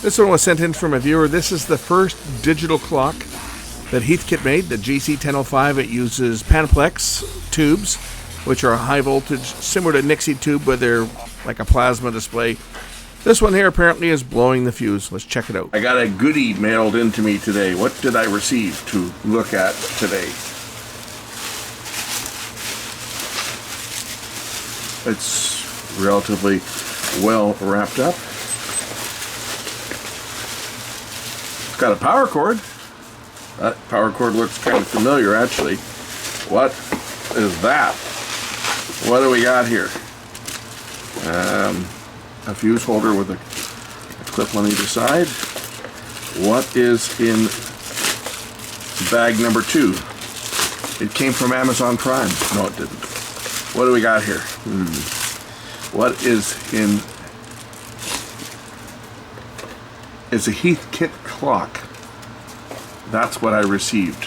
This one was sent in from a viewer. This is the first digital clock that Heathkit made, the GC1005. It uses Panaplex tubes, which are high voltage, similar to Nixie tube, but they're like a plasma display. This one here apparently is blowing the fuse. Let's check it out. I got a goodie mailed into me today. What did I receive to look at today? It's relatively well wrapped up. It's got a power cord. That power cord looks kind of familiar, actually. What is that? What do we got here? A fuse holder with a clip on either side. What is in bag number 2? It came from Amazon Prime. No, it didn't. What do we got here? What is in... It's a Heathkit clock. That's what I received.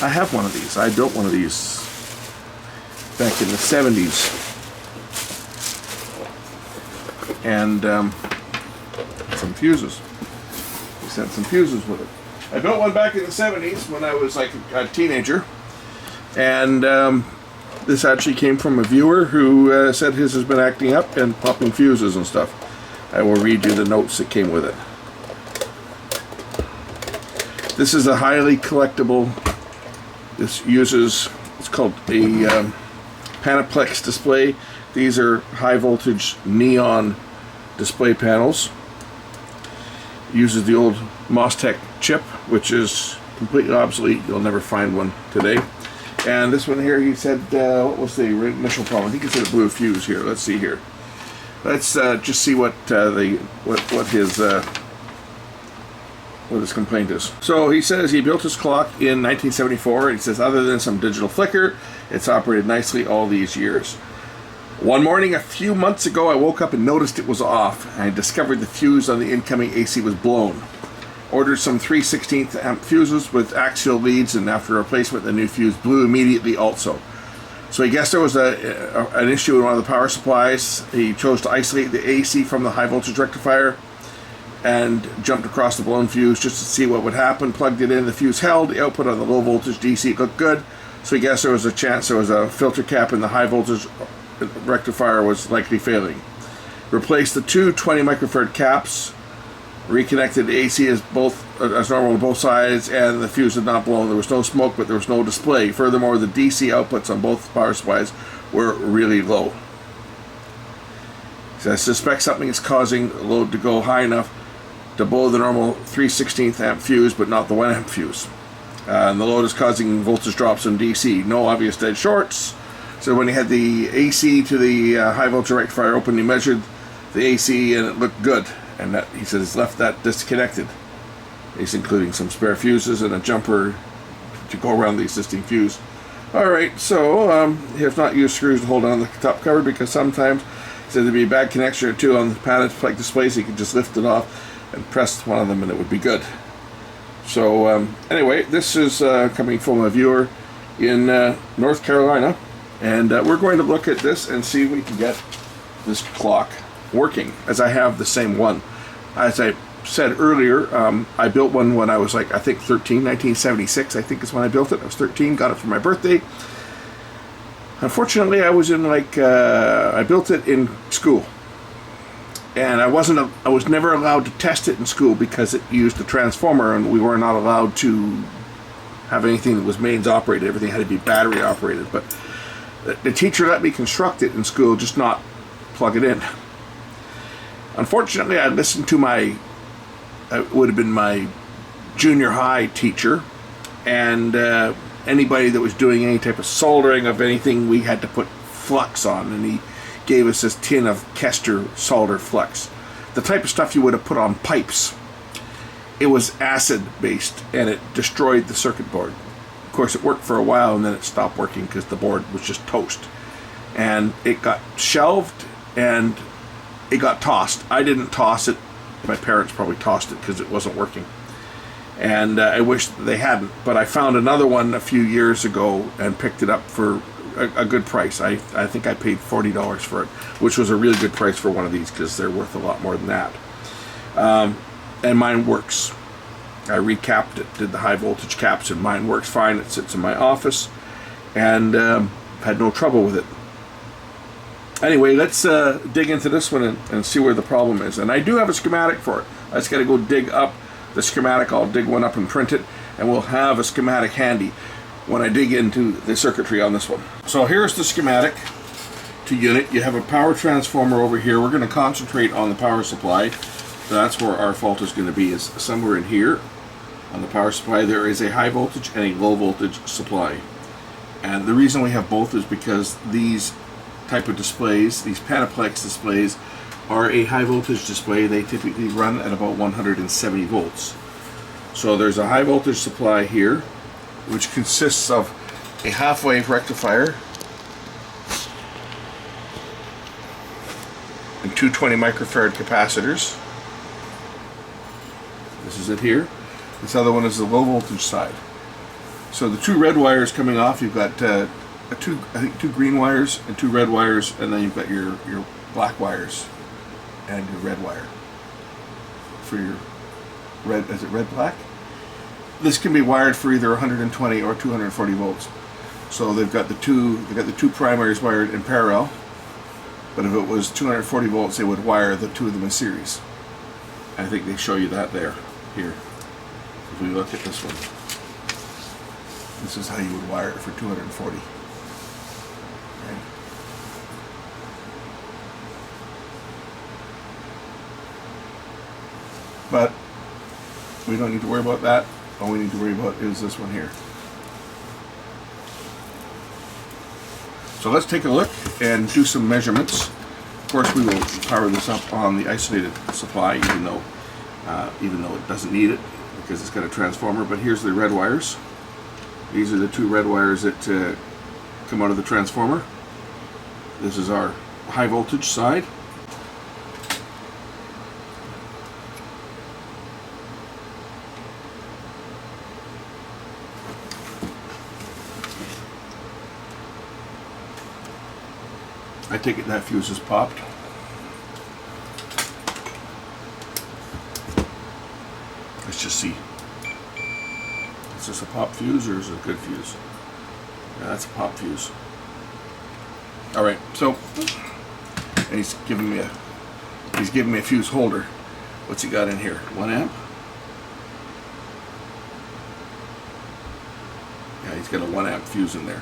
I have one of these. I built one of these back in the 70s. And some fuses. He sent some fuses with it. I built one back in the 70s when I was like a teenager. And this actually came from a viewer who said his has been acting up and popping fuses and stuff. I will read you the notes that came with it. This is a highly collectible. This uses, it's called a Panaplex display. These are high voltage neon display panels. Uses the old Mostek chip, which is completely obsolete. You'll never find one today. And this one here, he said, what was the initial problem? I think he said a blue fuse here. Let's see here. Let's just see what his complaint is. So he says he built his clock in 1974. He says, other than some digital flicker, it's operated nicely all these years. One morning a few months ago, I woke up and noticed it was off, and I discovered the fuse on the incoming AC was blown. Ordered some 3/16 amp fuses with axial leads, and after replacement, the new fuse blew immediately also. So I guess there was an issue in one of the power supplies. He chose to isolate the AC from the high voltage rectifier and jumped across the blown fuse just to see what would happen. Plugged it in, the fuse held. The output on the low voltage DC looked good. So I guess there was a chance there was a filter cap in the high voltage rectifier was likely failing. Replaced the two 20 microfarad caps. Reconnected the AC as normal on both sides, and the fuse had not blown. There was no smoke, but there was no display. Furthermore, the DC outputs on both power supplies were really low. So I suspect something is causing the load to go high enough to blow the normal 3/16 amp fuse, but not the 1 amp fuse. And the load is causing voltage drops in DC. No obvious dead shorts. So when he had the AC to the high voltage rectifier open, he measured the AC and it looked good. And that, he says, he's left that disconnected. He's including some spare fuses and a jumper to go around the existing fuse. Alright, so he has not used screws to hold on the top cover because sometimes he said there'd be a bad connection or two on the Panaplex displays. He could just lift it off and press one of them and it would be good. So anyway, this is coming from a viewer in North Carolina, and we're going to look at this and see if we can get this clock working, as I have the same one. As I said earlier, I built one when I was like, I think 13, 1976 I think is when I built it. I was 13, got it for my birthday. Unfortunately, I was in like, I built it in school, and I was never allowed to test it in school because it used a transformer, and we were not allowed to have anything that was mains operated. Everything had to be battery operated, but the teacher let me construct it in school, just not plug it in. Unfortunately, I listened to it would have been my junior high teacher, and anybody that was doing any type of soldering of anything, we had to put flux on, and he gave us this tin of Kester solder flux. The type of stuff you would have put on pipes. It was acid based, and it destroyed the circuit board. Of course, it worked for a while, and then it stopped working because the board was just toast. And it got shelved, and it got tossed. I didn't toss it. My parents probably tossed it because it wasn't working. And I wish they hadn't. But I found another one a few years ago and picked it up for a good price. I think I paid $40 for it, which was a really good price for one of these because they're worth a lot more than that. And mine works. I recapped it, did the high voltage caps, and mine works fine. It sits in my office, and had no trouble with it. Anyway, let's dig into this one and see where the problem is. And I do have a schematic for it. I just got to go dig up the schematic. I'll dig one up and print it, and we'll have a schematic handy when I dig into the circuitry on this one. So here's the schematic to unit. You have a power transformer over here. We're going to concentrate on the power supply. That's where our fault is going to be, is somewhere in here. On the power supply there is a high voltage and a low voltage supply. And the reason we have both is because these type of displays, these Panaplex displays, are a high voltage display. They typically run at about 170 volts. So there's a high voltage supply here, which consists of a half-wave rectifier and two 20 microfarad capacitors. This is it here. This other one is the low voltage side. So the two red wires coming off, you've got two green wires and two red wires, and then you've got your black wires and your red wire for your red. Is it red black? This can be wired for either 120 or 240 volts. So they've got the two primaries wired in parallel. But if it was 240 volts, they would wire the two of them in series. I think they show you that there. Here, if we look at this one, this is how you would wire it for 240. Okay. But we don't need to worry about that. All we need to worry about is this one here. So let's take a look and do some measurements. Of course, we will power this up on the isolated supply, even though it doesn't need it because it's got a transformer. But here's the red wires. These are the two red wires that come out of the transformer. This is our high voltage side. I take it that fuse is popped. Let's just see. Is this a pop fuse or is it a good fuse? Yeah, that's a pop fuse. Alright, so and he's giving me a fuse holder. What's he got in here? 1 amp? Yeah, he's got a 1 amp fuse in there.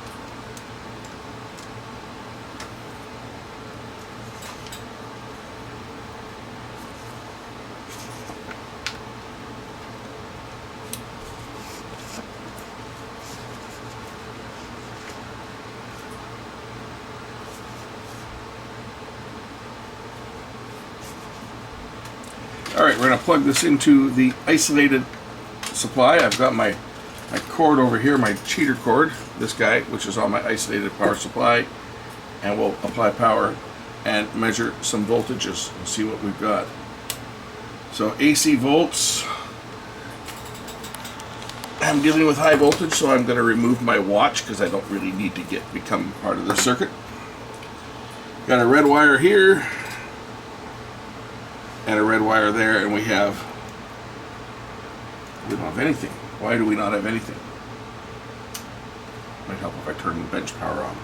Alright, we're going to plug this into the isolated supply. I've got my cord over here, my cheater cord, this guy, which is on my isolated power supply, and we'll apply power and measure some voltages and see what we've got. So AC volts, I'm dealing with high voltage, so I'm going to remove my watch because I don't really need to become part of the circuit. Got a red wire here and a red wire there, and we don't have anything. Why do we not have anything? Might help if I turn the bench power on.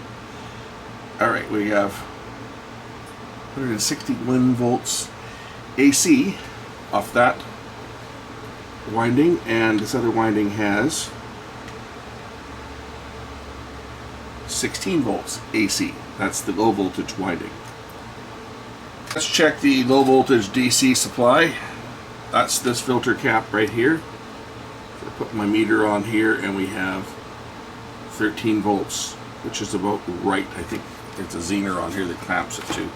Alright, we have 161 volts AC off that winding, and this other winding has 16 volts AC. That's the low voltage winding. Let's check the low voltage DC supply. That's this filter cap right here. So I put my meter on here and we have 13 volts, which is about right. I think there's a zener on here that clamps it too.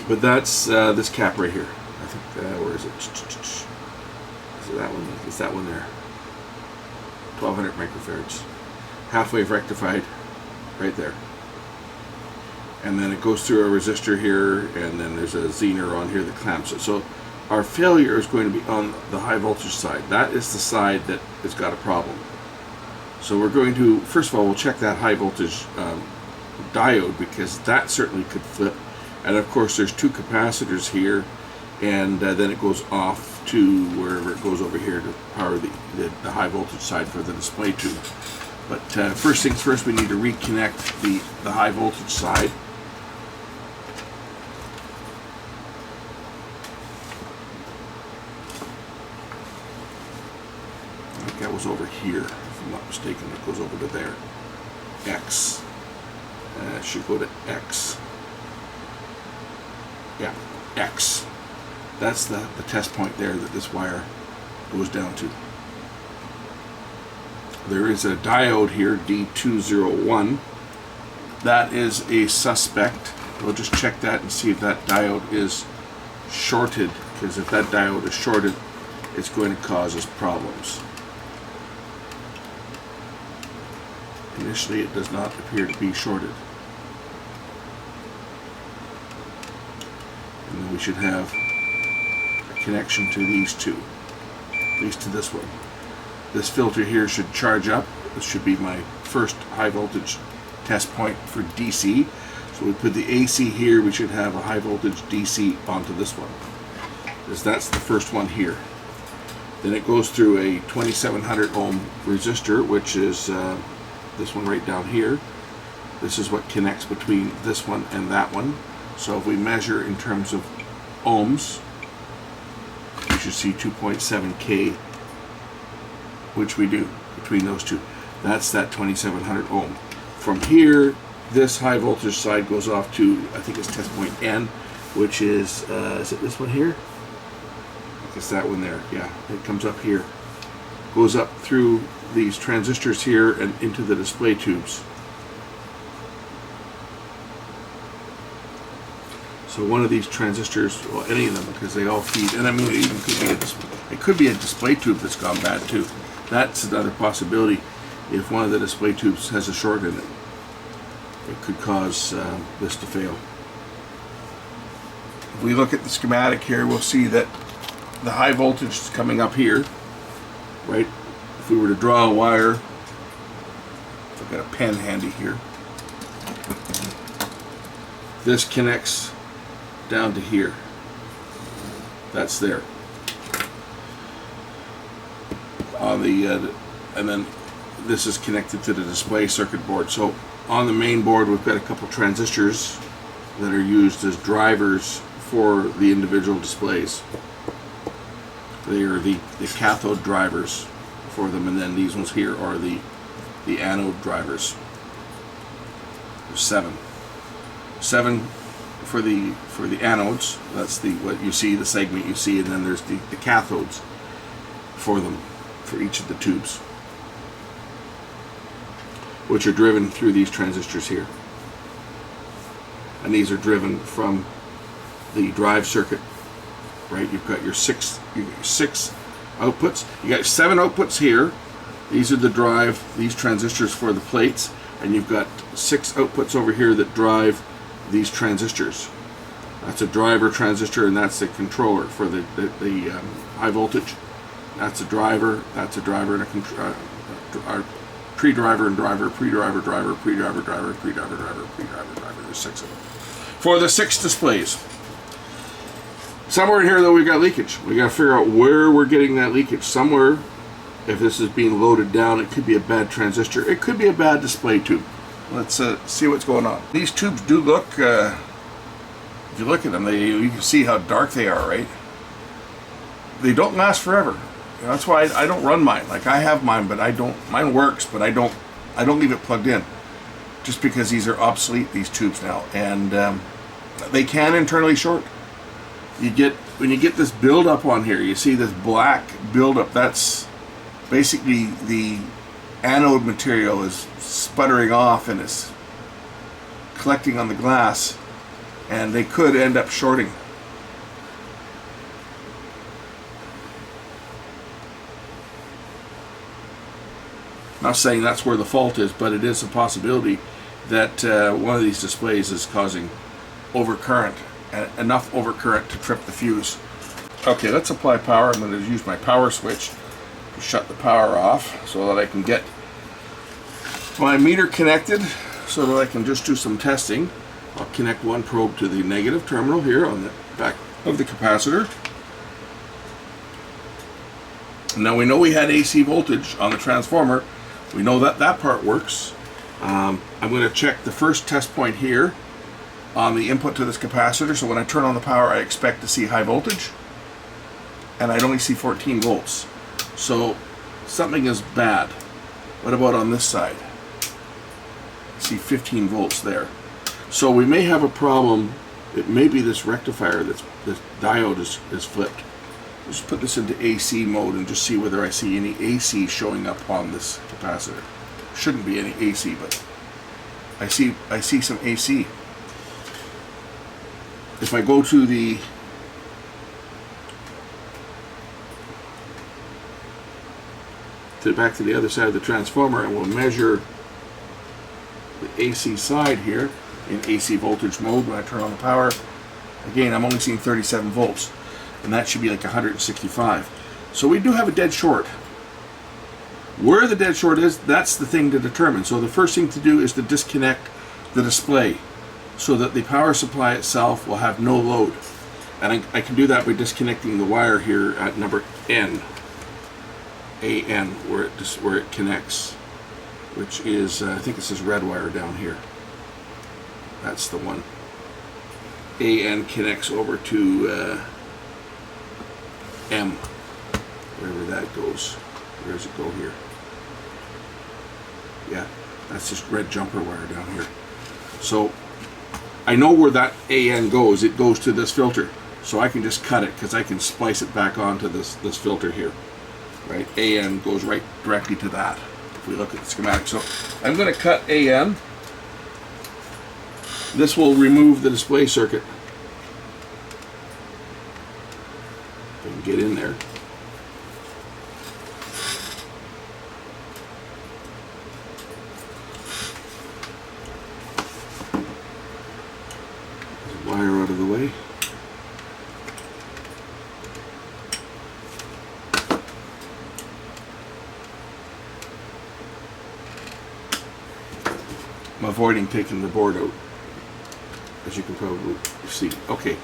But that's this cap right here. I think, where is it? Is it that one? It's that one there. 1200 microfarads. Half-wave rectified right there. And then it goes through a resistor here, and then there's a zener on here that clamps it. So our failure is going to be on the high voltage side. That is the side that has got a problem. So we're going to, first of all, we'll check that high voltage diode, because that certainly could flip. And of course there's two capacitors here, and then it goes off to wherever it goes over here to power the high voltage side for the display tube. But first things first, we need to reconnect the high voltage side. I think that was over here, if I'm not mistaken. It goes over to there. X. It should go to X. Yeah, X. That's the test point there that this wire goes down to. There is a diode here, D201. That is a suspect. We'll just check that and see if that diode is shorted, because if that diode is shorted, it's going to cause us problems. Initially, it does not appear to be shorted. And then we should have a connection to these two, at least to this one. This filter here should charge up. This should be my first high voltage test point for DC. So we put the AC here, we should have a high voltage DC onto this one, because that's the first one here. Then it goes through a 2700 ohm resistor, which is this one right down here. This is what connects between this one and that one. So if we measure in terms of ohms, you should see 2.7K, which we do between those two. That's that 2700 ohm. From here, this high voltage side goes off to, I think it's test point N, which is it this one here? I think it's that one there. Yeah, it comes up here. Goes up through these transistors here and into the display tubes. So one of these transistors, well, any of them, because they all feed, and I mean, it even could be a display tube that's gone bad too. That's another possibility. If one of the display tubes has a short in it, it could cause this to fail. If we look at the schematic here, we'll see that the high voltage is coming up here, right? If we were to draw a wire, I've got a pen handy here. This connects down to here. That's there. On the and then this is connected to the display circuit board. So on the main board, we've got a couple transistors that are used as drivers for the individual displays. They are the cathode drivers for them, and then these ones here are the anode drivers. There's seven for the anodes. That's what you see, the segment you see, and then there's the cathodes for them, for each of the tubes, which are driven through these transistors here. And these are driven from the drive circuit, right? You've got your six outputs. You got 7 outputs here. These are the drive, these transistors for the plates, and you've got 6 outputs over here that drive these transistors. That's a driver transistor, and that's the controller for the high voltage. That's a driver, and a pre-driver and driver, pre-driver, driver, pre-driver, driver, pre-driver, driver, pre-driver, driver. There's 6 of them. For the 6 displays. Somewhere in here, though, we've got leakage. We got to figure out where we're getting that leakage. Somewhere, if this is being loaded down, it could be a bad transistor. It could be a bad display tube. Let's see what's going on. These tubes do look, if you look at them, you can see how dark they are, right? They don't last forever. You know, that's why I don't run mine. Like, I have mine, but I don't. Mine works, but I don't leave it plugged in, just because these are obsolete, these tubes now, and they can internally short. When you get this buildup on here, you see this black buildup. That's basically the anode material is sputtering off and is collecting on the glass, and they could end up shorting. Not saying that's where the fault is, but it is a possibility that one of these displays is causing overcurrent, enough overcurrent to trip the fuse. Okay, let's apply power. I'm going to use my power switch to shut the power off so that I can get my meter connected so that I can just do some testing. I'll connect one probe to the negative terminal here on the of the capacitor. Now we know we had AC voltage on the transformer. We know that that part works. I'm going to check the first test point here on the input to this capacitor. So when I turn on the power, I expect to see high voltage, and I'd only see 14 volts. So something is bad. What about on this side? I see 15 volts there. So we may have a problem. It may be this rectifier, this diode is flipped. Just put this into AC mode and just see whether I see any AC showing up on this capacitor. Shouldn't be any AC, but I see some AC. If I go to back to the other side of the transformer, and we'll measure the AC side here in AC voltage mode when I turn on the power. Again, I'm only seeing 37 volts, and that should be like 165. So we do have a dead short. Where the dead short is, that's the thing to determine. So the first thing to do is to disconnect the display so that the power supply itself will have no load. And I can do that by disconnecting the wire here at number N, AN, where it connects, which is, I think it's this red wire down here. That's the one. AN connects over to M, wherever that goes. Where does it go here? Yeah, that's this red jumper wire down here. So I know where that AN goes. It goes to this filter. So I can just cut it because I can splice it back onto this filter here. Right? AN goes right directly to that if we look at the schematic. So I'm going to cut AN. This will remove the display circuit. If I can get in there. There's a wire out of the way. I'm avoiding taking the board out, as you can probably see. Okay,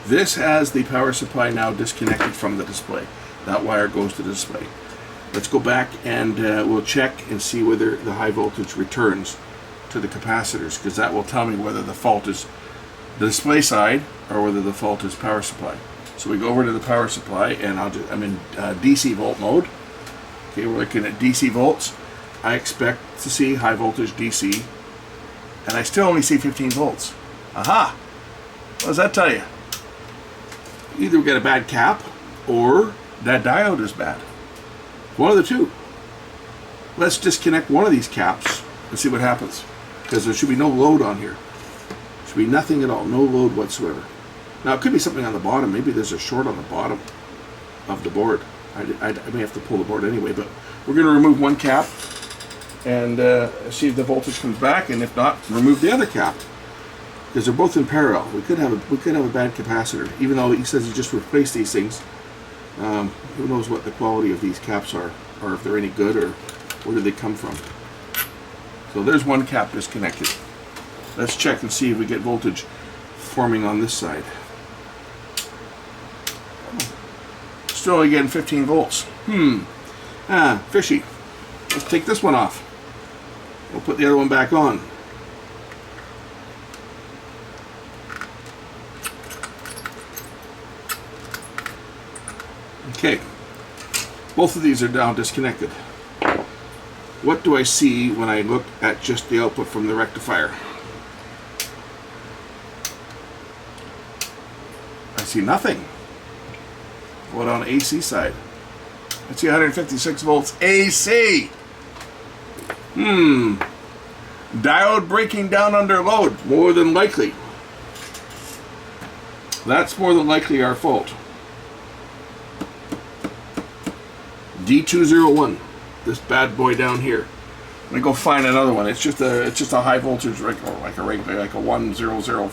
this has the power supply now disconnected from the display. That wire goes to the display. Let's go back and we'll check and see whether the high voltage returns to the capacitors, because that will tell me whether the fault is the display side or whether the fault is power supply. So we go over to the power supply, and I'm in DC volt mode. Okay, we're looking at DC volts. I expect to see high voltage DC, and I still only see 15 volts. Aha! What does that tell you? Either we got a bad cap, or that diode is bad. One of the two. Let's disconnect one of these caps and see what happens, because there should be no load on here. There should be nothing at all, no load whatsoever. Now it could be something on the bottom. Maybe there's a short on the bottom of the board. I may have to pull the board anyway, but we're going to remove one cap and see if the voltage comes back, and if not, remove the other cap, because they're both in parallel. We could have a bad capacitor, even though he says he just replaced these things. Who knows what the quality of these caps are, or if they're any good, or where do they come from. So there's one cap disconnected. Let's check and see if we get voltage forming on this side. Still only getting 15 volts. Fishy. Let's take this one off. We'll put the other one back on. Okay, both of these are now disconnected. What do I see when I look at just the output from the rectifier? I see nothing. What on AC side? I see 156 volts AC. Diode breaking down under load, more than likely. That's more than likely our fault. D201, this bad boy down here. Let me go find another one. It's just a high voltage, like a 1007,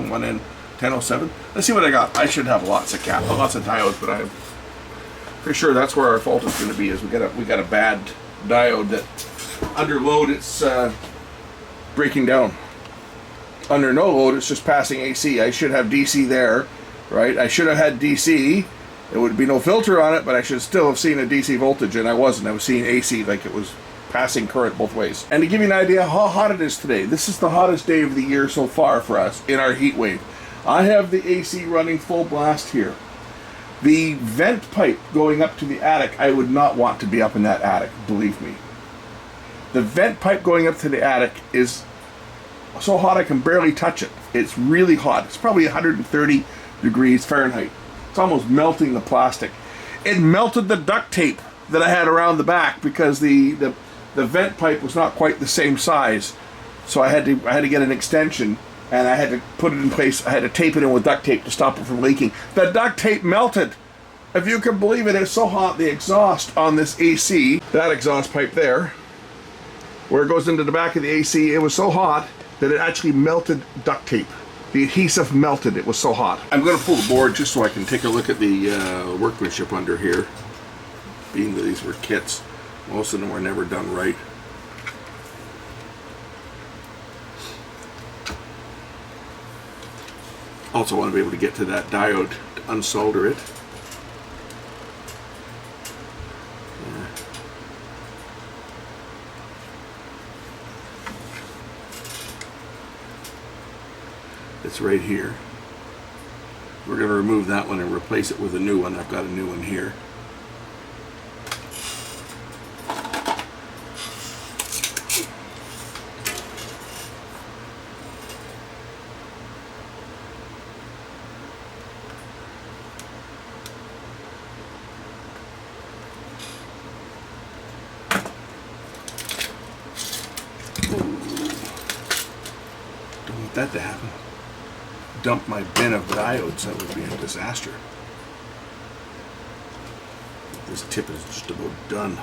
1N1007. Let's see what I got. I should have lots of diodes, but I'm pretty sure that's where our fault is going to be. Is we got a bad diode that under load it's breaking down. under no load, it's just passing AC. I should have DC there, right? I should have had DC. There would be no filter on it, but I should still have seen a DC voltage, and I wasn't. I was seeing AC like it was passing current both ways. And to give you an idea how hot it is today, this is the hottest day of the year so far for us in our heat wave. I have the AC running full blast here. The vent pipe going up to the attic, I would not want to be up in that attic, believe me. The vent pipe going up to the attic is so hot I can barely touch it. It's really hot. It's probably 130 degrees Fahrenheit. It's almost melting the plastic. It melted the duct tape that I had around the back because the vent pipe was not quite the same size. So I had to get an extension, and I had to put it in place. I had to tape it in with duct tape to stop it from leaking. The duct tape melted. If you can believe it, it's so hot. The exhaust on this AC, that exhaust pipe there, where it goes into the back of the AC, it was so hot that it actually melted duct tape. The adhesive melted. It was so hot. I'm going to pull the board just so I can take a look at the workmanship under here. Being that these were kits, most of them were never done right. Also want to be able to get to that diode to unsolder it. It's right here. We're going to remove that one and replace it with a new one. I've got a new one here. Don't want that to happen. Dump my bin of diodes, that would be a disaster. This tip is just about done.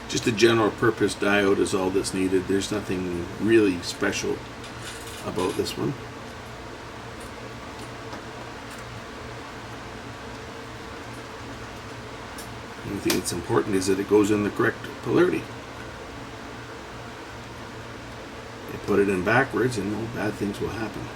Just a general purpose diode is all that's needed. There's nothing really special about this one. The only thing that's important is that it goes in the correct polarity. You put it in backwards and no bad things will happen.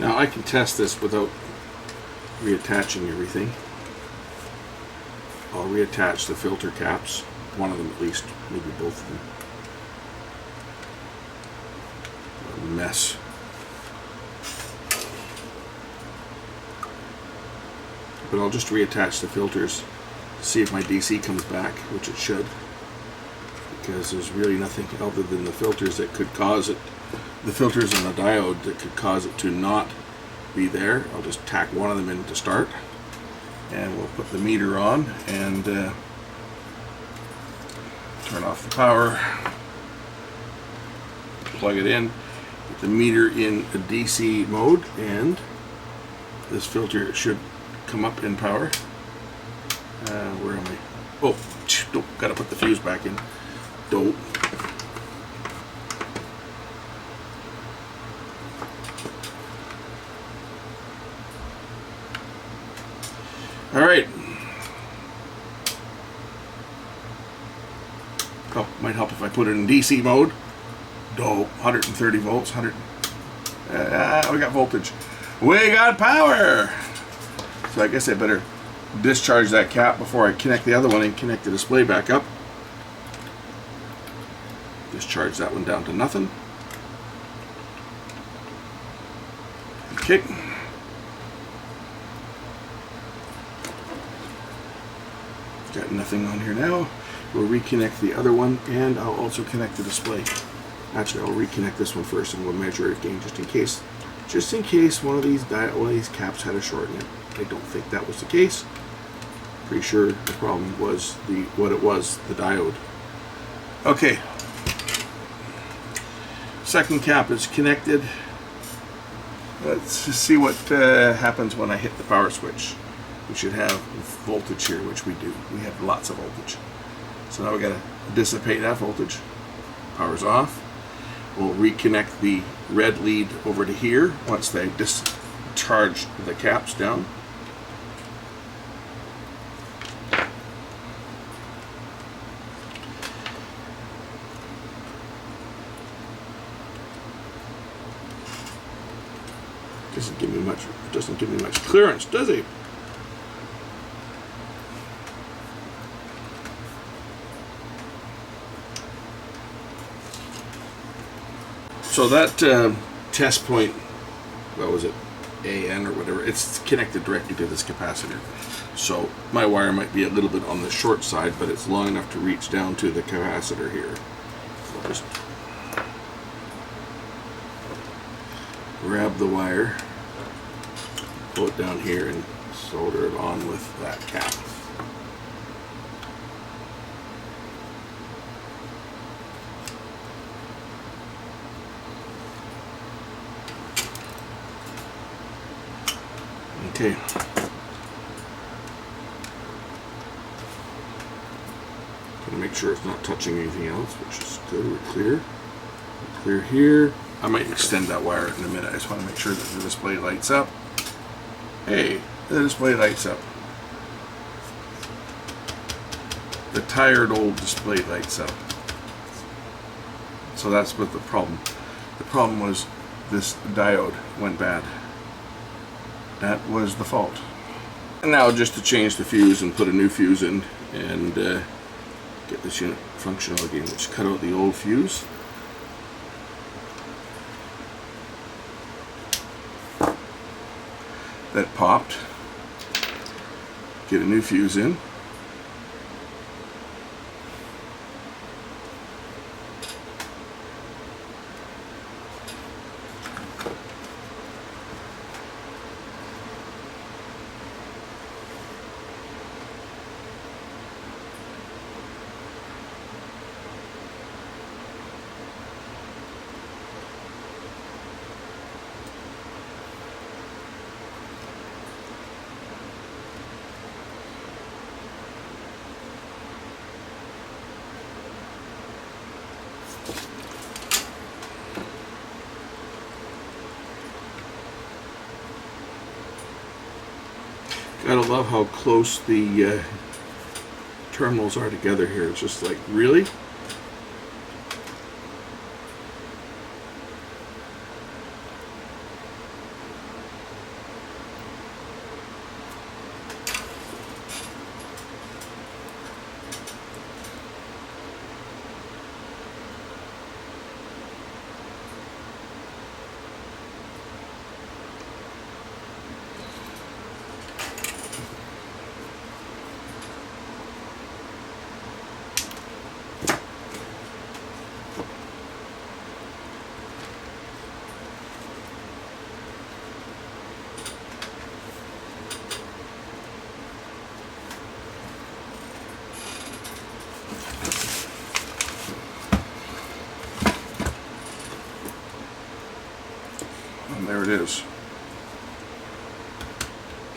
Now I can test this without reattaching everything. I'll reattach the filter caps, one of them at least, maybe both of them. mess. But I'll just reattach the filters, see if my DC comes back, which it should, because there's really nothing other than the filters that could cause it, the filters and the diode that could cause it to not be there. I'll just tack one of them in to start, and we'll put the meter on and turn off the power, plug it in, put the meter in a DC mode, and this filter should come up in power. Where am I? Oh, dope, gotta put the fuse back in. Dope. All right. Oh, might help if I put it in DC mode. Dope, 130 volts, 100. We got voltage. We got power. So I guess I better discharge that cap before I connect the other one and connect the display back up. Discharge that one down to nothing. Okay. Got nothing on here now. We'll reconnect the other one, and I'll also connect the display. Actually, I'll reconnect this one first, and we'll measure it again just in case. Just in case one of these caps had a short in it. I don't think that was the case. Pretty sure the problem was the diode. Okay. Second cap is connected. Let's just see what happens when I hit the power switch. We should have voltage here, which we do. We have lots of voltage. So now we got to dissipate that voltage. Power's off. We'll reconnect the red lead over to here once they discharge the caps down. Doesn't give me much clearance, does it? So that test point, what was it, AN or whatever, it's connected directly to this capacitor. So my wire might be a little bit on the short side, but it's long enough to reach down to the capacitor here. So I'll just grab the wire, pull it down here, and solder it on with that cap. Okay. Gonna make sure it's not touching anything else, which is good. We're clear. We're clear here. I might extend that wire in a minute. I just want to make sure that the display lights up. Hey, the display lights up. The tired old display lights up. So that's what the problem. The problem was this diode went bad. That was the fault. And now just to change the fuse and put a new fuse in and get this unit functional again. Just cut out the old fuse. That popped. Get a new fuse in. Gotta love how close the terminals are together here. It's just like, really?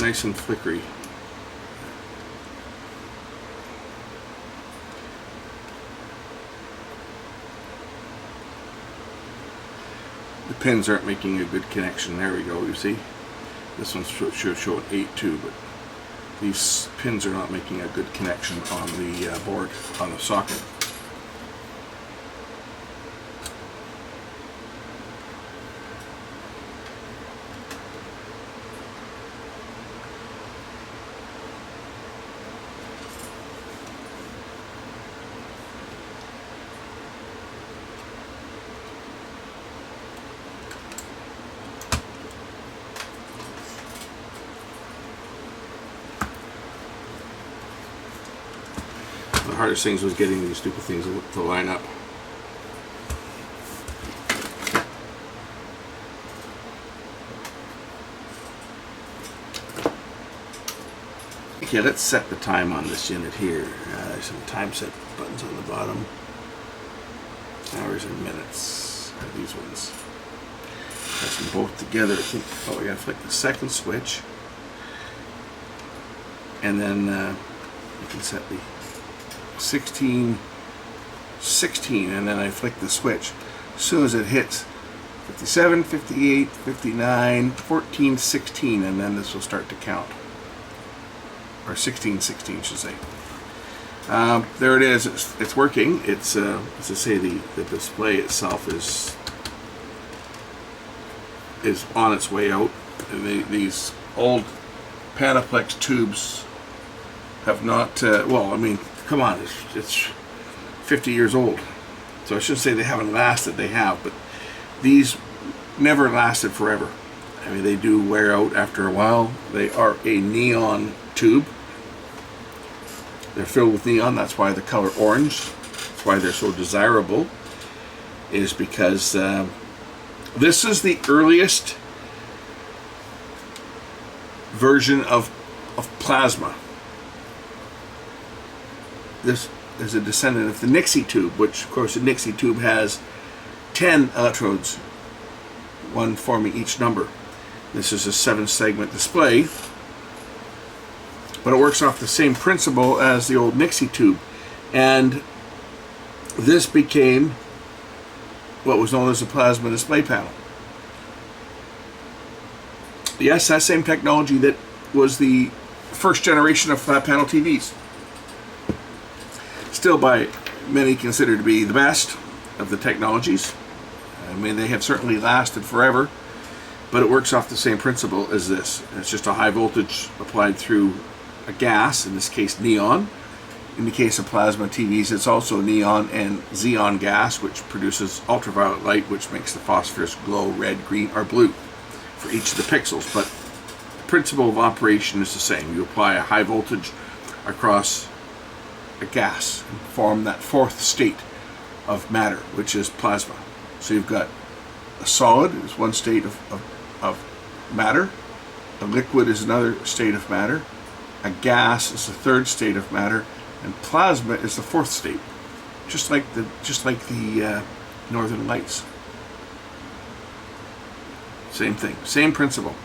nice and flickery. The pins aren't making a good connection. There we go, you see? This one should show an 8 too, but these pins are not making a good connection on the board, on the socket. The hardest things was getting these stupid things to line up. Okay, let's set the time on this unit here. There's some time set buttons on the bottom. Hours and minutes are these ones. Press them both together. I think, oh, we gotta flick the second switch. And then you can set the 16, 16, and then I flick the switch. As soon as it hits 57, 58, 59, 14, 16, and then this will start to count. Or 16, 16, should say. There it is. It's working. It's as I say, the display itself is on its way out. And these old Panaplex tubes have not. Well, I mean, come on, it's 50 years old. So I shouldn't say they haven't lasted. They have, but these never lasted forever. I mean, they do wear out after a while. They are a neon tube. They're filled with neon. That's why the color orange. That's why they're so desirable. Is because this is the earliest version of plasma. This is a descendant of the Nixie tube, which, of course, the Nixie tube has 10 electrodes, one forming each number. This is a 7-segment display, but it works off the same principle as the old Nixie tube. And this became what was known as a plasma display panel. Yes, that same technology that was the first generation of flat panel TVs. Still by many considered to be the best of the technologies. I mean, they have certainly lasted forever, but it works off the same principle as this. It's just a high voltage applied through a gas, in this case neon. In the case of plasma TVs, it's also neon and xenon gas, which produces ultraviolet light, which makes the phosphorus glow red, green, or blue for each of the pixels. But the principle of operation is the same. You apply a high voltage across a gas and form that fourth state of matter, which is plasma. So you've got a solid is one state of matter, a liquid is another state of matter, a gas is the third state of matter, and plasma is the fourth state, just like the Northern Lights. Same thing, same principle.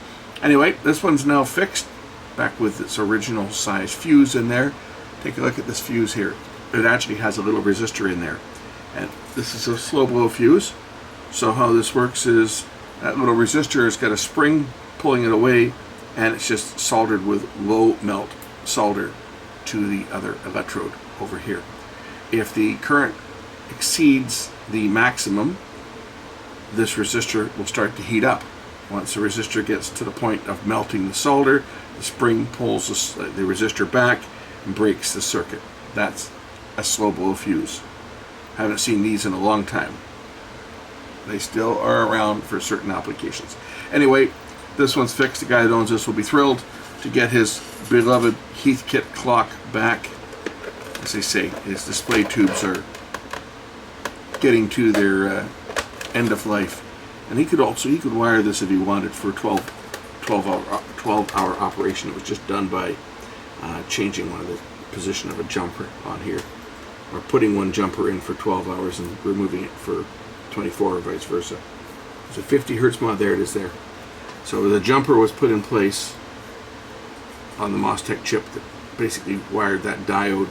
Anyway, this one's now fixed, back with its original size fuse in there. Take a look at this fuse here. It actually has a little resistor in there, and this is a slow blow fuse. So how this works is that little resistor has got a spring pulling it away, and it's just soldered with low melt solder to the other electrode over here. If the current exceeds the maximum, this resistor will start to heat up. Once the resistor gets to the point of melting the solder, the spring pulls the resistor back and breaks the circuit. That's a slow blow fuse. Haven't seen these in a long time. They still are around for certain applications. Anyway, this one's fixed. The guy that owns this will be thrilled to get his beloved Heathkit clock back. As they say, his display tubes are getting to their end of life. And he could wire this if he wanted for 12-hour operation. It was just done by changing the position of a jumper on here, or putting one jumper in for 12 hours and removing it for 24 or vice versa. It's a 50 hertz mod. There it is there. So the jumper was put in place on the Mostek chip that basically wired that diode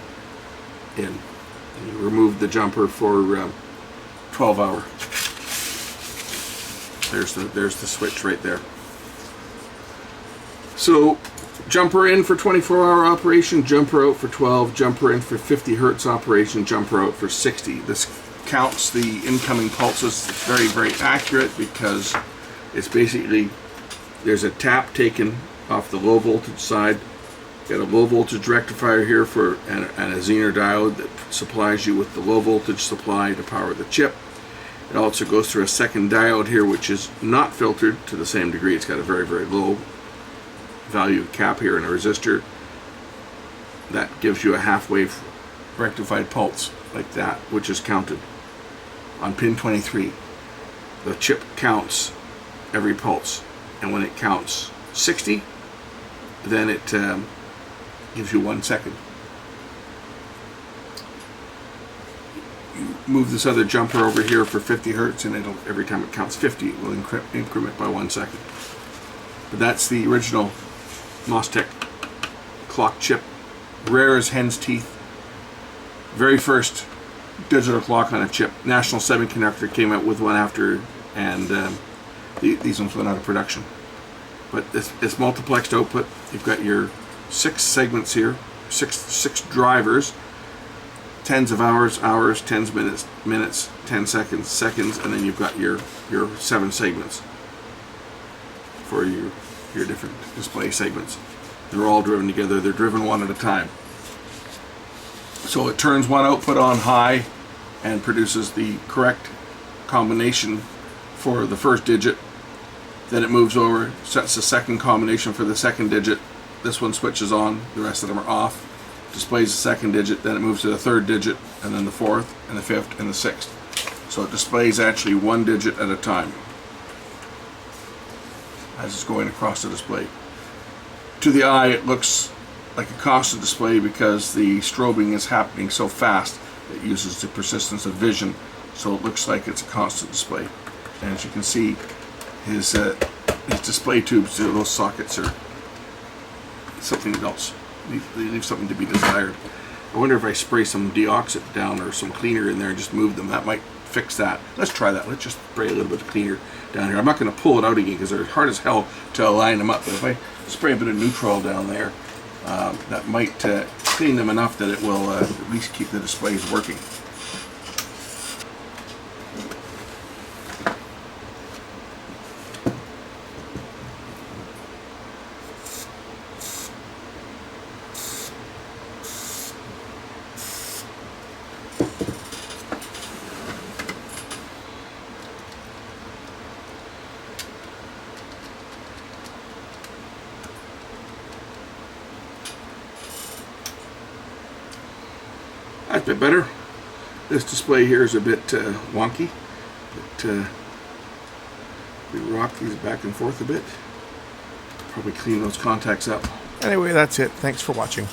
in. And you remove the jumper for 12 hour. There's the switch right there. So jumper in for 24-hour operation, jumper out for 12, jumper in for 50 hertz operation, jumper out for 60. This counts the incoming pulses. It's very, very accurate because it's basically, there's a tap taken off the low voltage side. Got a low voltage rectifier here and a Zener diode that supplies you with the low voltage supply to power the chip. It also goes through a second diode here, which is not filtered to the same degree. It's got a very, very low value cap here and a resistor that gives you a half-wave rectified pulse like that, which is counted on pin 23. The chip counts every pulse, and when it counts 60, then it gives you 1 second. You move this other jumper over here for 50 hertz, and it'll, every time it counts 50, it will increment by 1 second. But that's the original Mostek clock chip, rare as hen's teeth. Very first digital clock on a chip. National Semiconductor came out with one after, and these ones went out of production. But it's multiplexed output. You've got your 6 segments here, six drivers, tens of hours, tens minutes, 10 seconds, and then you've got your 7 segments for your different display segments. They're all driven together. They're driven one at a time. So it turns one output on high and produces the correct combination for the first digit. Then it moves over, sets the second combination for the second digit. This one switches on, the rest of them are off. Displays the second digit, then it moves to the third digit, and then the fourth, and the fifth, and the sixth. So it displays actually one digit at a time as it's going across the display. To the eye, it looks like a constant display because the strobing is happening so fast it uses the persistence of vision, so it looks like it's a constant display. And as you can see, his display tubes, those sockets are something else. They leave something to be desired. I wonder if I spray some deoxit down or some cleaner in there and just move them. That might fix that. Let's try that. Let's just spray a little bit of cleaner down here. I'm not going to pull it out again because they're hard as hell to line them up. But if I spray a bit of neutral down there, that might clean them enough that it will at least keep the displays working. That's a bit better. This display here is a bit wonky, but we rock these back and forth a bit. Probably clean those contacts up. Anyway, that's it. Thanks for watching.